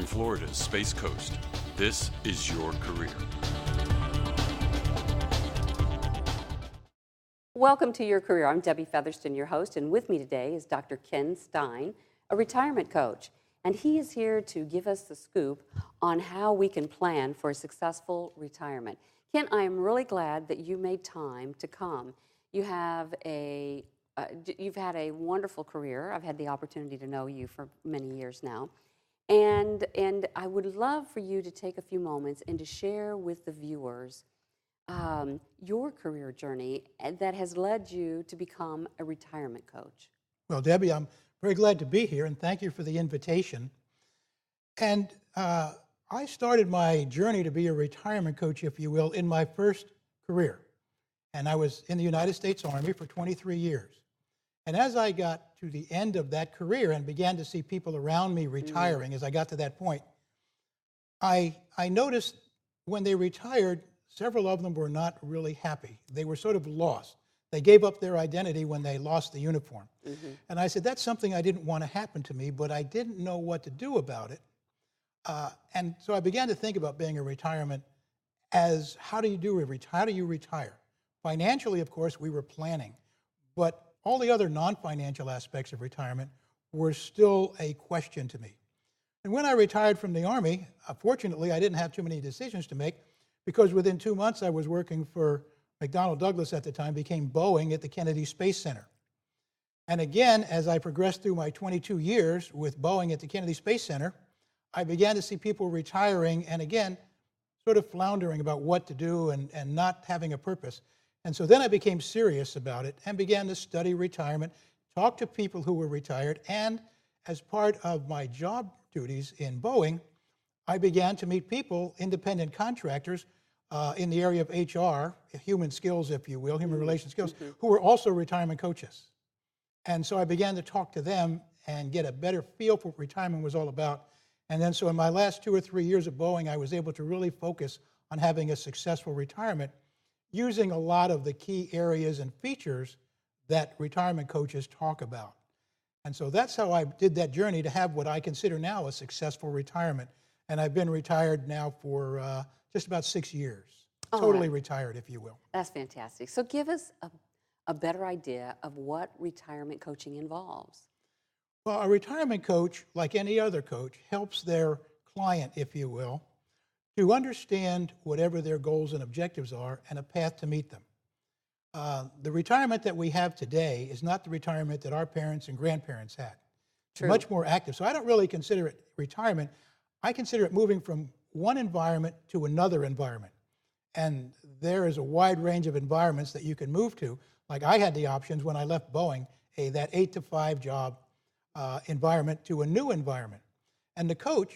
Florida's Space Coast, this is your career. Welcome to Your Career. I'm Debbie Featherston, your host, and with me today is Dr. Ken Stein, a retirement coach. And he is here to give us the scoop on how we can plan for a successful retirement. Ken, I am really glad that you made time to come. You've had a wonderful career. I've had the opportunity to know you for many years now. And I would love for you to take a few moments and to share with the viewers your career journey that has led you to become a retirement coach. Well, Debbie, I'm very glad to be here, and thank you for the invitation. And I started my journey to be a retirement coach, if you will, in my first career. And I was in the United States Army for 23 years. And as I got to the end of that career and began to see people around me retiring, as I got to that point, I noticed when they retired, several of them were not really happy. They were sort of lost. They gave up their identity when they lost the uniform. And I said, that's something I didn't want to happen to me, but I didn't know what to do about it. And so I began to think about being a retirement as how do you retire? Financially, of course, we were planning, but all the other non-financial aspects of retirement were still a question to me. And when I retired from the Army, fortunately, I didn't have too many decisions to make, because within 2 months I was working for McDonnell Douglas at the time, became Boeing at the Kennedy Space Center. And again, as I progressed through my 22 years with Boeing at the Kennedy Space Center, I began to see people retiring and again, sort of floundering about what to do and not having a purpose. And so then I became serious about it and began to study retirement, talk to people who were retired, and as part of my job duties in Boeing, I began to meet people, independent contractors, in the area of HR, human skills, if you will, human relation skills, who were also retirement coaches. And so I began to talk to them and get a better feel for what retirement was all about. And then so in my last 2 or 3 years at Boeing, I was able to really focus on having a successful retirement using a lot of the key areas and features that retirement coaches talk about. And so that's how I did that journey to have what I consider now a successful retirement. And I've been retired now for just about 6 years. Totally retired, if you will. That's fantastic. So give us a better idea of what retirement coaching involves. Well, a retirement coach, like any other coach, helps their client, if you will, to understand whatever their goals and objectives are and a path to meet them. The retirement that we have today is not the retirement that our parents and grandparents had. It's much more active. So I don't really consider it retirement. I consider it moving from one environment to another environment. And there is a wide range of environments that you can move to. Like I had the options when I left Boeing, that 8-to-5 job environment to a new environment. And the coach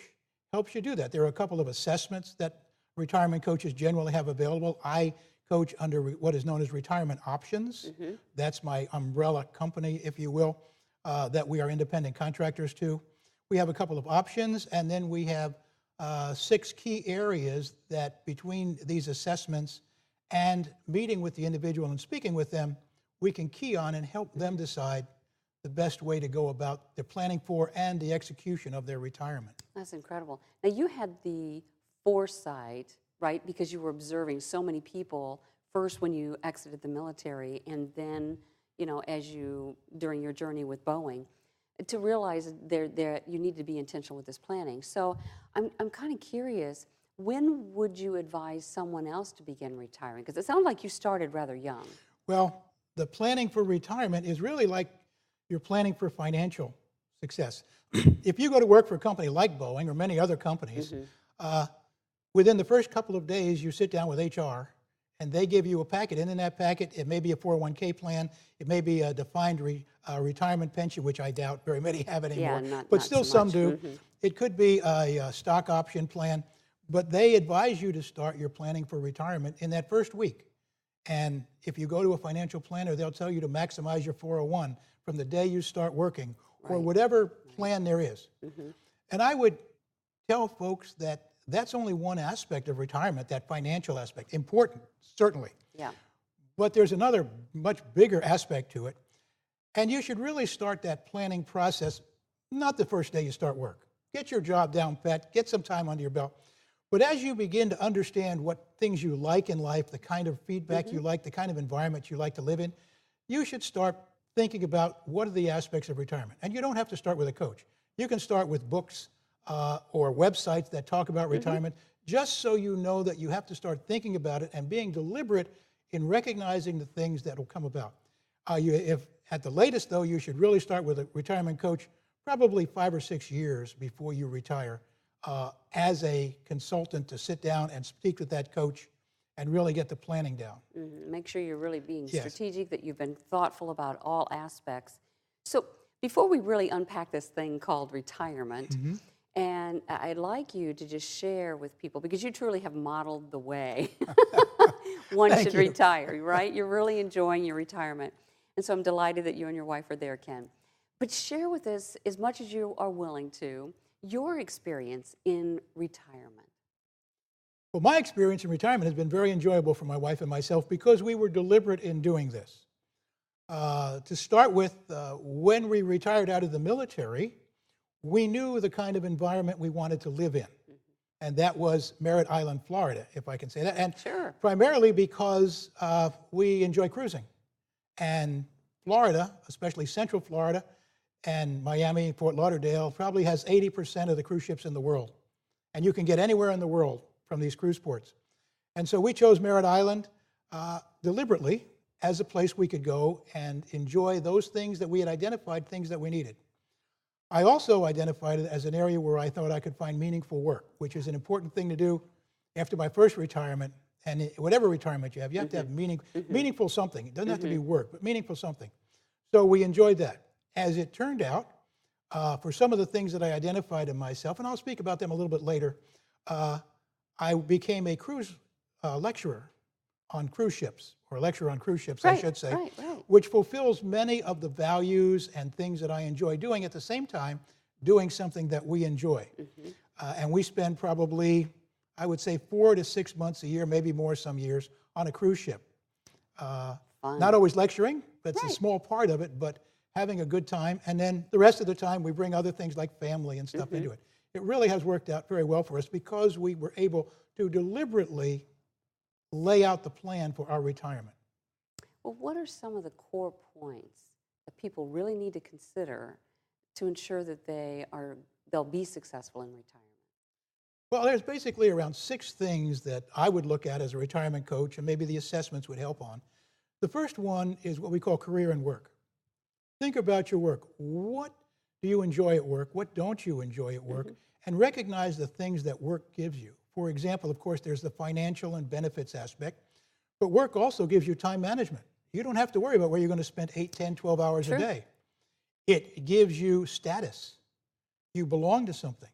helps you do that. There are a couple of assessments that retirement coaches generally have available. I coach under what is known as retirement options. That's my umbrella company, if you will, that we are independent contractors to. We have a couple of options, and then we have 6 key areas that between these assessments and meeting with the individual and speaking with them, we can key on and help them decide the best way to go about the planning for and the execution of their retirement. That's incredible. Now you had the foresight, right, because you were observing so many people first when you exited the military and then, during your journey with Boeing, to realize there you need to be intentional with this planning. So I'm kind of curious, when would you advise someone else to begin retiring? Because it sounds like you started rather young. Well, the planning for retirement is really like you're planning for financial success. If you go to work for a company like Boeing or many other companies, within the first couple of days you sit down with HR and they give you a packet. And in that packet, it may be a 401k plan, it may be a defined retirement pension, which I doubt very many have anymore, but still some do. It could be a stock option plan, but they advise you to start your planning for retirement in that first week. And if you go to a financial planner, they'll tell you to maximize your 401 from the day you start working, or whatever plan there is. And I would tell folks that that's only one aspect of retirement, that financial aspect. Important, certainly. Yeah. But there's another much bigger aspect to it. And you should really start that planning process not the first day you start work. get your job down pat, get some time under your belt. But as you begin to understand what things you like in life, the kind of feedback you like, the kind of environment you like to live in, you should start thinking about what are the aspects of retirement. And you don't have to start with a coach. You can start with books or websites that talk about retirement, just so you know that you have to start thinking about it and being deliberate in recognizing the things that will come about. If at the latest, though, you should really start with a retirement coach probably 5 or 6 years before you retire as a consultant, to sit down and speak with that coach and really get the planning down. Make sure you're really being Yes. strategic, that you've been thoughtful about all aspects. So before we really unpack this thing called retirement, and I'd like you to just share with people, because you truly have modeled the way one Thank should you. retire, right? You're really enjoying your retirement. And so I'm delighted that you and your wife are there, Ken. But share with us, as much as you are willing to, your experience in retirement. Well, my experience in retirement has been very enjoyable for my wife and myself because we were deliberate in doing this. To start with, when we retired out of the military, we knew the kind of environment we wanted to live in. And that was Merritt Island, Florida, if I can say that. And Sure. primarily because we enjoy cruising. And Florida, especially Central Florida, and Miami, Fort Lauderdale, probably has 80% of the cruise ships in the world. And you can get anywhere in the world from these cruise ports. And so we chose Merritt Island deliberately as a place we could go and enjoy those things that we had identified, things that we needed. I also identified it as an area where I thought I could find meaningful work, which is an important thing to do after my first retirement. And whatever retirement you have to have meaningful something. It doesn't have to be work, but meaningful something. So we enjoyed that. As it turned out, for some of the things that I identified in myself, and I'll speak about them a little bit later, I became a cruise lecturer on cruise ships, or a lecturer on cruise ships, I should say, which fulfills many of the values and things that I enjoy doing, at the same time doing something that we enjoy. And we spend probably, I would say, 4 to 6 months a year, maybe more some years, on a cruise ship. Not always lecturing, that's a small part of it, but having a good time. And then the rest of the time, we bring other things like family and stuff into it. It really has worked out very well for us because we were able to deliberately lay out the plan for our retirement. Well, what are some of the core points that people really need to consider to ensure that they'll be successful in retirement? Well, there's basically around 6 things that I would look at as a retirement coach, and maybe the assessments would help on. The first one is what we call career and work. Think about your work. What do you enjoy at work? What don't you enjoy at work? And recognize the things that work gives you. For example, of course, there's the financial and benefits aspect, but work also gives you time management. You don't have to worry about where you're going to spend 8, 10, 12 hours a day. It gives you status. You belong to something.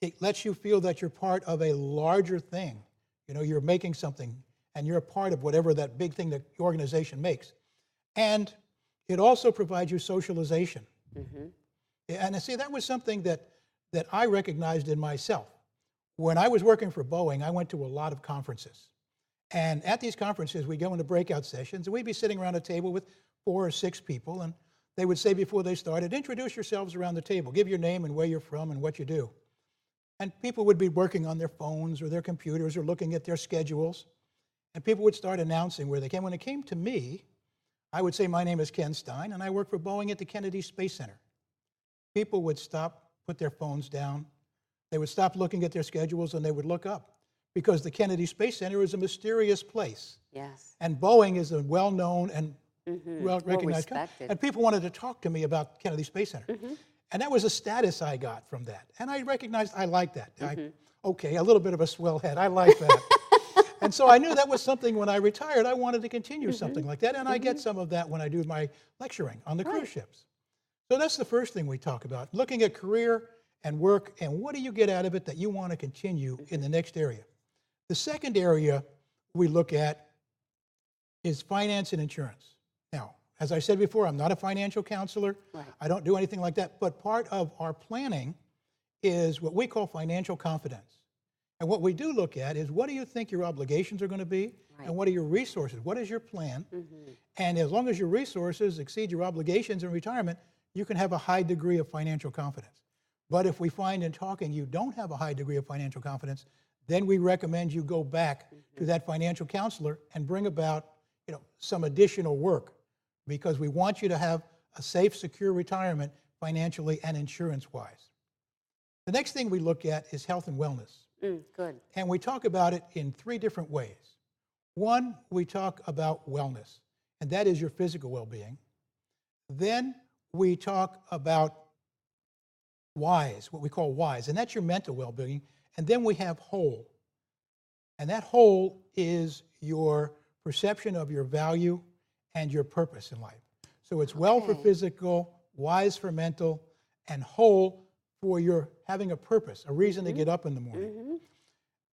It lets you feel that you're part of a larger thing. You know, you're making something, and you're a part of whatever that big thing that the organization makes. And it also provides you socialization. And see, that was something that I recognized in myself. When I was working for Boeing, I went to a lot of conferences. And at these conferences, we go into breakout sessions, and we'd be sitting around a table with 4 or 6 people, and they would say before they started, introduce yourselves around the table, give your name and where you're from and what you do. And people would be working on their phones or their computers or looking at their schedules, and people would start announcing where they came. When it came to me, I would say, my name is Ken Stein, and I work for Boeing at the Kennedy Space Center. People would stop, put their phones down. They would stop looking at their schedules, and they would look up, because the Kennedy Space Center is a mysterious place. Yes. And Boeing is a well-known and well-recognized company. And people wanted to talk to me about Kennedy Space Center. And that was a status I got from that. And I recognized I liked that. Okay, a little bit of a swell head. I like that. And so I knew that was something when I retired, I wanted to continue something like that. And I get some of that when I do my lecturing on the cruise ships. So that's the first thing we talk about, looking at career and work, and what do you get out of it that you want to continue in the next area. The second area we look at is finance and insurance. Now, as I said before, I'm not a financial counselor. I don't do anything like that. But part of our planning is what we call financial confidence. And what we do look at is, what do you think your obligations are going to be? And what are your resources? What is your plan? And as long as your resources exceed your obligations in retirement, you can have a high degree of financial confidence. But if we find in talking you don't have a high degree of financial confidence, then we recommend you go back to that financial counselor and bring about some additional work, because we want you to have a safe, secure retirement financially and insurance-wise. The next thing we look at is health and wellness. Good. And we talk about it in 3 different ways. One, we talk about wellness, and that is your physical well-being. Then we talk about wise, what we call wise, and that's your mental well-being. And then we have whole. And that whole is your perception of your value and your purpose in life. So it's well for physical, wise for mental, and whole for your having a purpose, a reason to get up in the morning.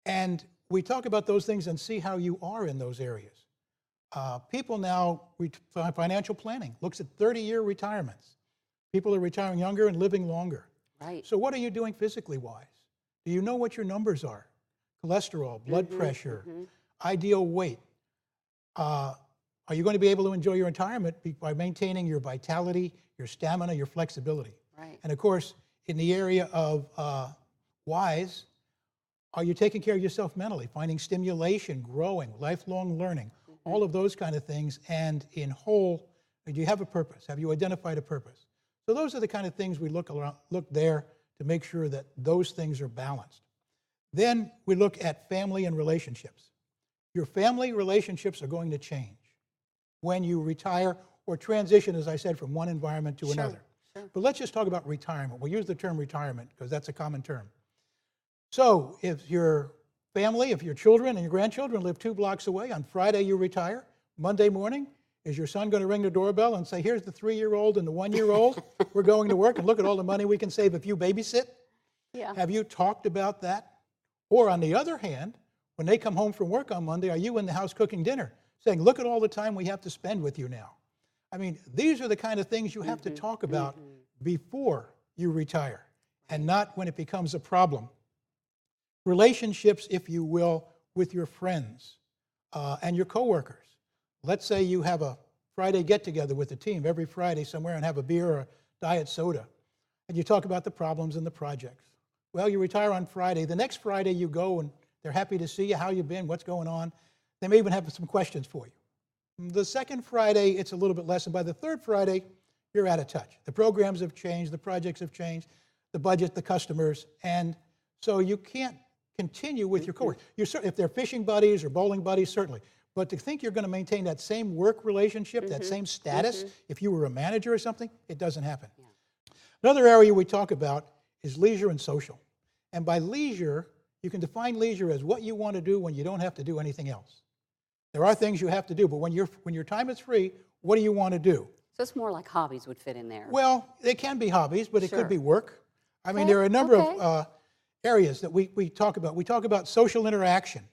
And we talk about those things and see how you are in those areas. People now, financial planning looks at 30-year retirements. People are retiring younger and living longer. Right. So what are you doing physically wise? Do you know what your numbers are? Cholesterol, blood pressure, ideal weight. Are you going to be able to enjoy your retirement by maintaining your vitality, your stamina, your flexibility? Right. And of course, in the area of wise, are you taking care of yourself mentally, finding stimulation, growing, lifelong learning, all of those kind of things? And in whole, do you have a purpose? Have you identified a purpose? So those are the kind of things we look there to make sure that those things are balanced. Then we look at family and relationships. Your family relationships are going to change when you retire or transition, as I said, from one environment to another. Sure. But let's just talk about retirement. We'll use the term retirement because that's a common term. So if your family, if your children and your grandchildren live 2 blocks away, on Friday you retire, Monday morning, is your son going to ring the doorbell and say, here's the 3-year-old and the 1-year-old, we're going to work, and look at all the money we can save if you babysit? Yeah. Have you talked about that? Or on the other hand, when they come home from work on Monday, are you in the house cooking dinner, saying, look at all the time we have to spend with you now? I mean, these are the kind of things you have to talk about before you retire, and not when it becomes a problem. Relationships, if you will, with your friends and your coworkers. Let's say you have a Friday get-together with the team every Friday somewhere and have a beer or a diet soda, and you talk about the problems and the projects. Well, you retire on Friday. The next Friday you go and they're happy to see you, how you've been, what's going on. They may even have some questions for you. The second Friday, it's a little bit less, and by the third Friday, you're out of touch. The programs have changed, the projects have changed, the budget, the customers, and so you can't continue with your coworkers. If they're fishing buddies or bowling buddies, certainly. But to think you're going to maintain that same work relationship, that same status, if you were a manager or something, it doesn't happen. Yeah. Another area we talk about is leisure and social. And by leisure, you can define leisure as what you want to do when you don't have to do anything else. There are things you have to do, but when your time is free, what do you want to do? So it's more like hobbies would fit in there. Well, they can be hobbies, but it could be work. I mean, there are a number of areas that we talk about. We talk about social interaction.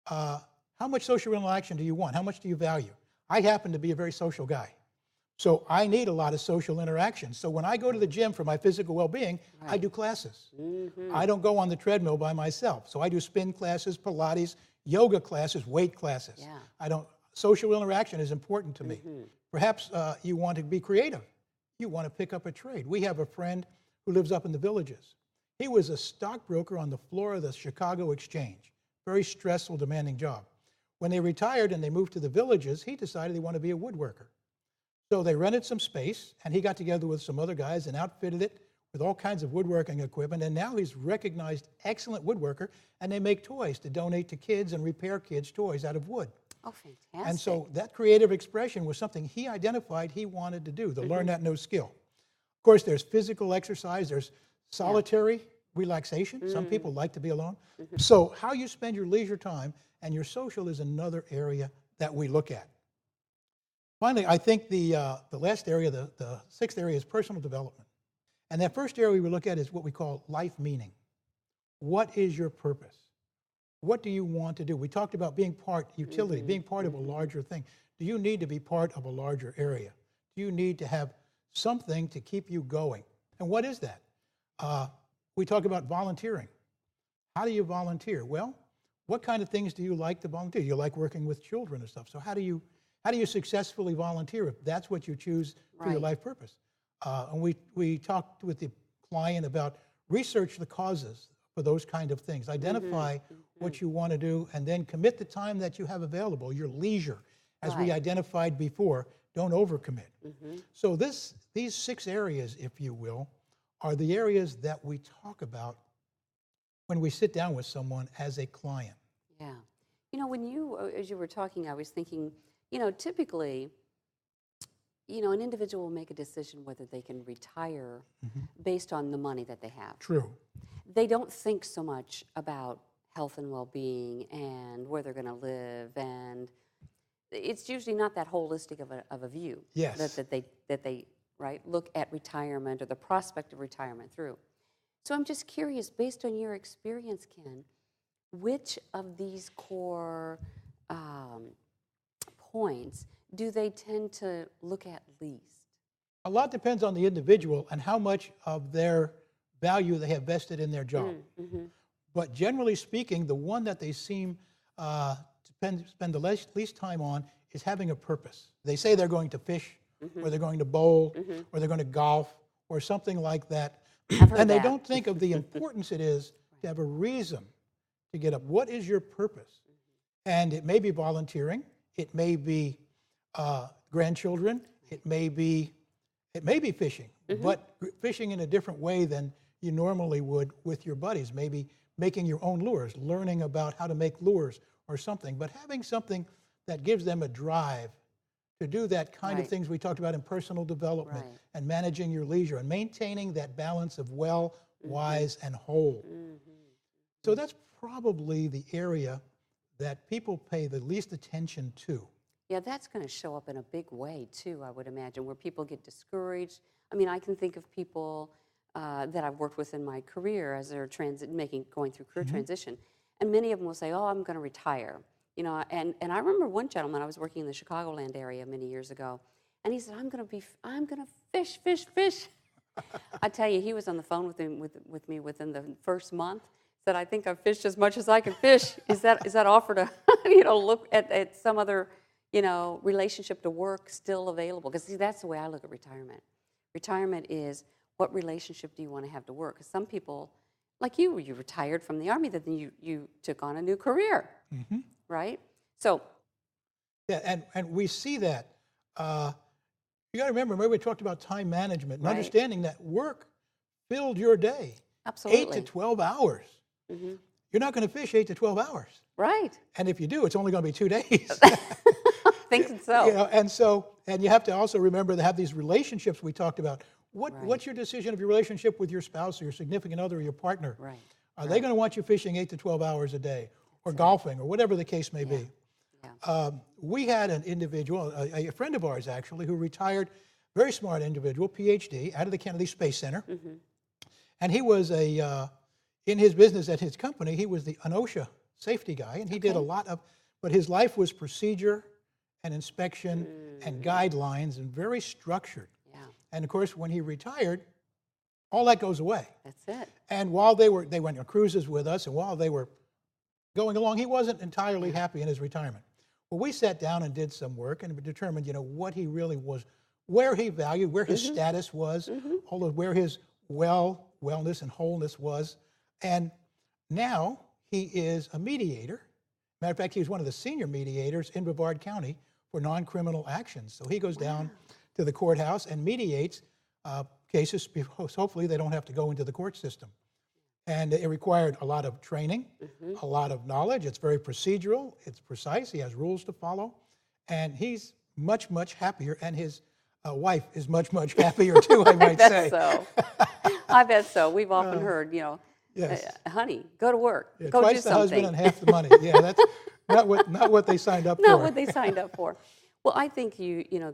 How much social interaction do you want? How much do you value? I happen to be a very social guy. So I need a lot of social interaction. So when I go to the gym for my physical well-being, I do classes. I don't go on the treadmill by myself. So I do spin classes, Pilates, yoga classes, weight classes. Yeah. Social interaction is important to me. Perhaps you want to be creative. You want to pick up a trade. We have a friend who lives up in the Villages. He was a stockbroker on the floor of the Chicago Exchange. Very stressful, demanding job. When they retired and they moved to the Villages, he decided he wanted to be a woodworker. So they rented some space, and he got together with some other guys and outfitted it with all kinds of woodworking equipment, and now he's recognized excellent woodworker, and they make toys to donate to kids and repair kids' toys out of wood. Oh, fantastic. And so that creative expression was something he identified he wanted to do, to learn that new skill. Of course, there's physical exercise, there's solitary relaxation. Some people like to be alone. So how you spend your leisure time and your social is another area that we look at. Finally, I think the last area, the 6th area, is personal development. And that first area we look at is what we call life meaning. What is your purpose? What do you want to do? We talked about being utility, being part of a larger thing. Do you need to be part of a larger area? Do you need to have something to keep you going? And what is that? We talk about volunteering. How do you volunteer? Well, what kind of things do you like to volunteer? You like working with children and stuff. So how do you successfully volunteer if that's what you choose for your life purpose? And we talked with the client about research the causes for those kind of things. Identify what you want to do, and then commit the time that you have available, your leisure. As we identified before, don't overcommit. So these 6 areas, if you will, are the areas that we talk about when we sit down with someone as a client. Yeah. You know, as you were talking, I was thinking, typically, an individual will make a decision whether they can retire based on the money that they have. True. They don't think so much about health and well-being and where they're going to live, and it's usually not that holistic of a view. Yes. That they look at retirement or the prospect of retirement through. So I'm just curious, based on your experience, Ken, which of these core points do they tend to look at least? A lot depends on the individual and how much of their value they have vested in their job. But generally speaking, the one that they seem to spend the least time on is having a purpose. They say they're going to fish, or they're going to bowl, or they're going to golf, or something like that. And they don't think of the importance it is to have a reason to get up. What is your purpose? And it may be volunteering, it may be grandchildren, it may be fishing, but fishing in a different way than you normally would with your buddies. Maybe making your own lures, learning about how to make lures or something, but having something that gives them a drive to do that kind of things we talked about in personal development and managing your leisure and maintaining that balance of well, wise, and whole. So that's probably the area that people pay the least attention to. Yeah, that's going to show up in a big way, too, I would imagine, where people get discouraged. I mean, I can think of people that I've worked with in my career as they're going through career transition, and many of them will say, "Oh, I'm going to retire." And I remember one gentleman, I was working in the Chicagoland area many years ago, and he said, I'm going to fish. I tell you, he was on the phone with me within the first month. Said, I think I've fished as much as I can fish. Is that offer to look at some other relationship to work still available? Because see, that's the way I look at retirement. Retirement is, what relationship do you want to have to work? Because some people, like you retired from the Army, then you took on a new career, right? So, yeah, and we see that. You got to remember, we talked about time management and understanding that work filled your day. Absolutely. 8 to 12 hours. You're not going to fish 8 to 12 hours. Right. And if you do, it's only going to be 2 days. Thinking so. And you have to also remember to have these relationships we talked about. What's your decision of your relationship with your spouse or your significant other or your partner? Right. Are they going to want you fishing 8 to 12 hours a day, or golfing, or whatever the case may be? Yeah. We had an individual, a friend of ours actually, who retired, very smart individual, PhD, out of the Kennedy Space Center. And he was in his business at his company, he was an OSHA safety guy, and he did a lot of, but his life was procedure and inspection and guidelines and very structured. Yeah. And of course, when he retired, all that goes away. That's it. And while they went on cruises with us, and while they were going along, he wasn't entirely happy in his retirement. Well, we sat down and did some work and determined, what he really was, where he valued, where his status was, all of where his wellness and wholeness was. And now he is a mediator. Matter of fact, he was one of the senior mediators in Brevard County for non-criminal actions. So he goes down to the courthouse and mediates cases because hopefully they don't have to go into the court system. And it required a lot of training, a lot of knowledge. It's very procedural. It's precise. He has rules to follow. And he's much, much happier. And his wife is much, much happier too, I might say. So. I bet so. We've often heard, yes. Honey, go to work. Yeah, go twice do the something. husband and half the money. Yeah, that's not what they signed up for. Not what they signed up for. Well, I think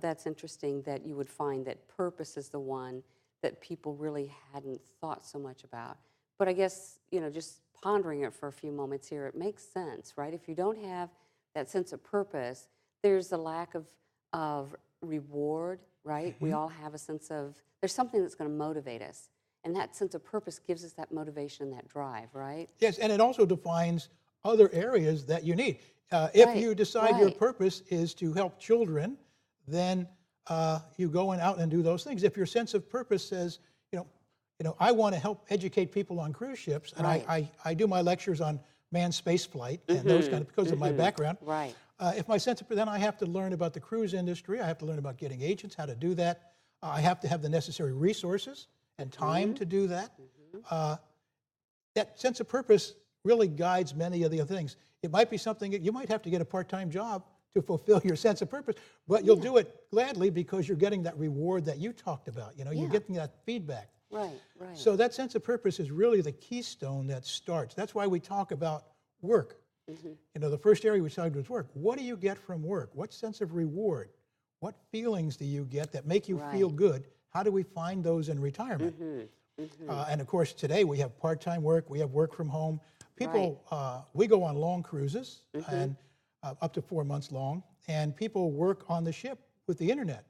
that's interesting that you would find that purpose is the one that people really hadn't thought so much about. But I guess, just pondering it for a few moments here, it makes sense, right? If you don't have that sense of purpose, there's a lack of reward, right? We all have a sense of, there's something that's going to motivate us. And that sense of purpose gives us that motivation and that drive, right? Yes, and it also defines other areas that you need. If you decide your purpose is to help children, then you go out and do those things. If your sense of purpose says, I want to help educate people on cruise ships, and Right. I do my lectures on manned space flight and those kind of, because of my background. Right. If my sense of, then I have to learn about the cruise industry. I have to learn about getting agents, how to do that. I have to have the necessary resources and time to do that. That sense of purpose really guides many of the other things. It might be something, you might have to get a part-time job to fulfill your sense of purpose, but you'll do it gladly because you're getting that reward that you talked about. You're getting that feedback. Right, right. So that sense of purpose is really the keystone that starts. That's why we talk about work. The first area we started was work. What do you get from work? What sense of reward? What feelings do you get that make you feel good? How do we find those in retirement? And of course, today we have part-time work. We have work from home. People, we go on long cruises, and up to 4 months long, and people work on the ship with the internet.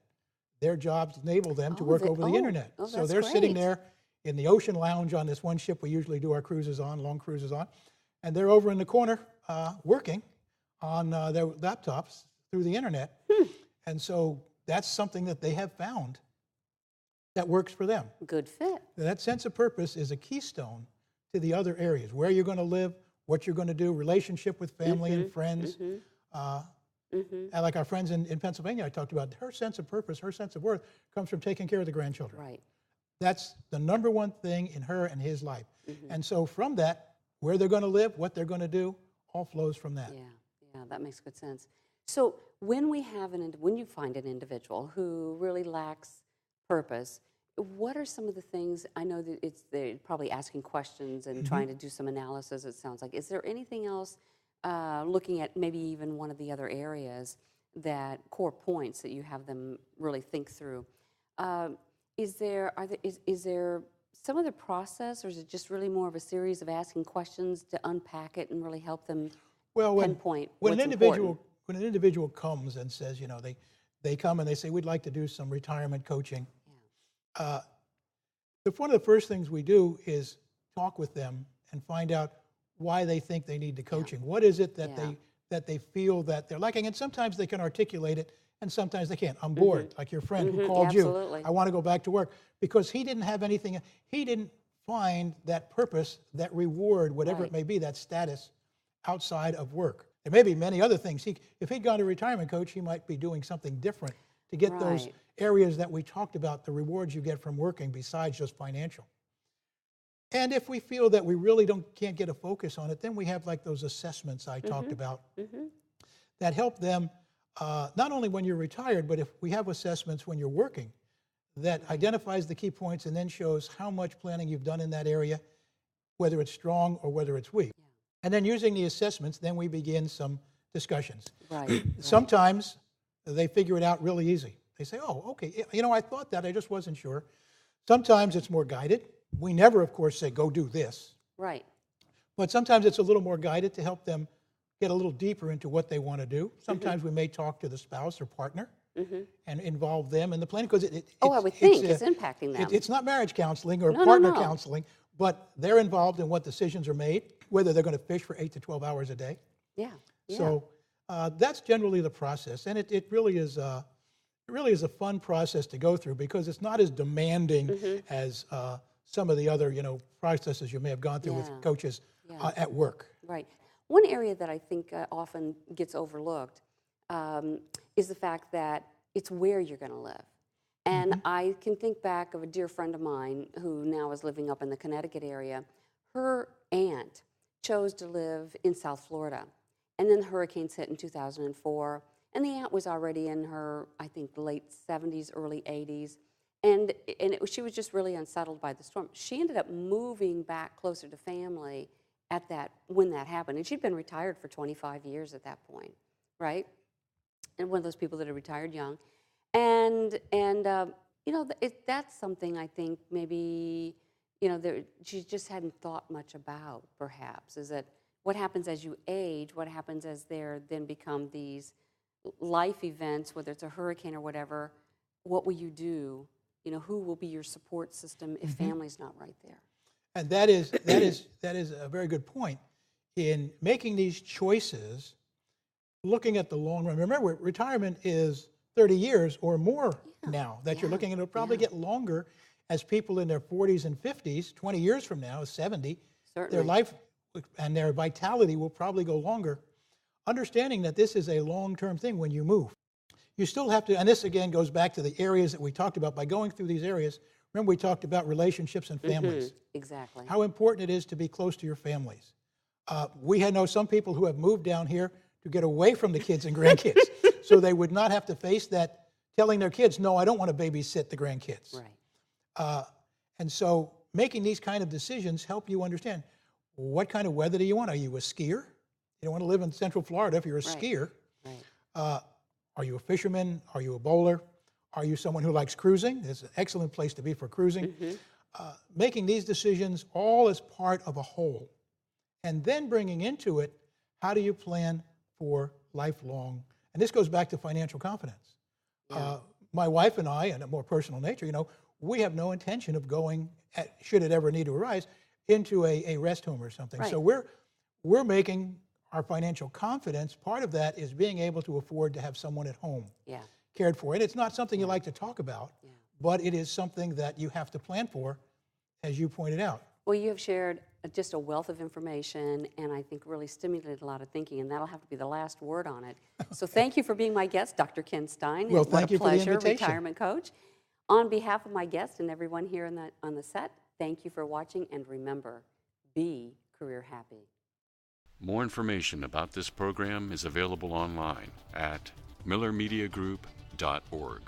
Their jobs enable them to work over the internet. So they're sitting there in the ocean lounge on this one ship we usually do our cruises on, long cruises on, and they're over in the corner working on their laptops through the internet. And so that's something that they have found that works for them. Good fit. That sense of purpose is a keystone to the other areas, where you're going to live, what you're going to do, relationship with family and friends. And like our friends in Pennsylvania I talked about, her sense of purpose, her sense of worth comes from taking care of the grandchildren. Right. That's the number one thing in her and his life. And so from that, where they're going to live, what they're going to do, all flows from that. Yeah, that makes good sense. So when you find an individual who really lacks purpose, what are some of the things? I know that they're probably asking questions and trying to do some analysis, it sounds like. Is there anything else, looking at maybe even one of the other areas, that core points that you have them really think through? Is there some other process, or is it just really more of a series of asking questions to unpack it and really help them pinpoint when what's an individual comes and says, they come and they say, we'd like to do some retirement coaching. One of the first things we do is talk with them and find out why they think they need the coaching. What is it that they feel that they're lacking? And sometimes they can articulate it, and sometimes they can't. I'm bored, like your friend who called you. I want to go back to work, because he didn't have anything. He didn't find that purpose, that reward, whatever it may be, that status outside of work. There may be many other things. If he'd gone to a retirement coach, he might be doing something different to get those areas that we talked about, the rewards you get from working besides just financial. And if we feel that we really can't get a focus on it, then we have like those assessments I talked about that help them, not only when you're retired, but if we have assessments when you're working that identifies the key points and then shows how much planning you've done in that area, whether it's strong or whether it's weak. And then using the assessments, then we begin some discussions. Sometimes they figure it out really easy. They say, oh, okay, I thought that, I just wasn't sure. Sometimes it's more guided. We never, of course, say, go do this. Right. But sometimes it's a little more guided to help them get a little deeper into what they want to do. Sometimes we may talk to the spouse or partner and involve them in the planning, because I would think it's impacting them. It's not marriage counseling or partner counseling, but they're involved in what decisions are made, whether they're going to fish for 8 to 12 hours a day. So that's generally the process, and it really is a fun process to go through, because it's not as demanding as some of the other processes you may have gone through with coaches at work. Right. One area that I think often gets overlooked is the fact that it's where you're going to live. And I can think back of a dear friend of mine who now is living up in the Connecticut area. Her aunt chose to live in South Florida. And then the hurricanes hit in 2004. And the aunt was already in her, I think, late 70s, early 80s. And she was just really unsettled by the storm. She ended up moving back closer to family when that happened. And she'd been retired for 25 years at that point, right? And one of those people that are retired young. And that's something I think maybe, she just hadn't thought much about, perhaps, is that what happens as you age, what happens as there then become these life events, whether it's a hurricane or whatever, what will you do? Who will be your support system if family's not right there? And that is a very good point. In making these choices, looking at the long run. Remember, retirement is 30 years or more now that you're looking at. It'll probably get longer as people in their 40s and 50s, 20 years from now, 70, Certainly. their life and their vitality will probably go longer. Understanding that this is a long-term thing when you move. You still have to, and this again goes back to the areas that we talked about. By going through these areas, remember we talked about relationships and families. Exactly. How important it is to be close to your families. We know some people who have moved down here to get away from the kids and grandkids, so they would not have to face that telling their kids, no, I don't want to babysit the grandkids. Right. And so making these kind of decisions help you understand, what kind of weather do you want? Are you a skier? You don't want to live in Central Florida if you're a skier. Right. Are you a fisherman? Are you a bowler? Are you someone who likes cruising? It's an excellent place to be for cruising. Making these decisions all as part of a whole. And then bringing into it, how do you plan for lifelong? And this goes back to financial confidence. Yeah. My wife and I, in a more personal nature, we have no intention of going, should it ever need to arise, into a rest home or something. Right. So we're making our financial confidence, part of that is being able to afford to have someone at home cared for. And it's not something you like to talk about, but it is something that you have to plan for, as you pointed out. Well, you have shared just a wealth of information, and I think really stimulated a lot of thinking, and that'll have to be the last word on it. So thank you for being my guest, Dr. Ken Stein. Well, What thank you for the pleasure, invitation. retirement coach. On behalf of my guest and everyone here on the set, thank you for watching, and remember, be career happy. More information about this program is available online at millermediagroup.org.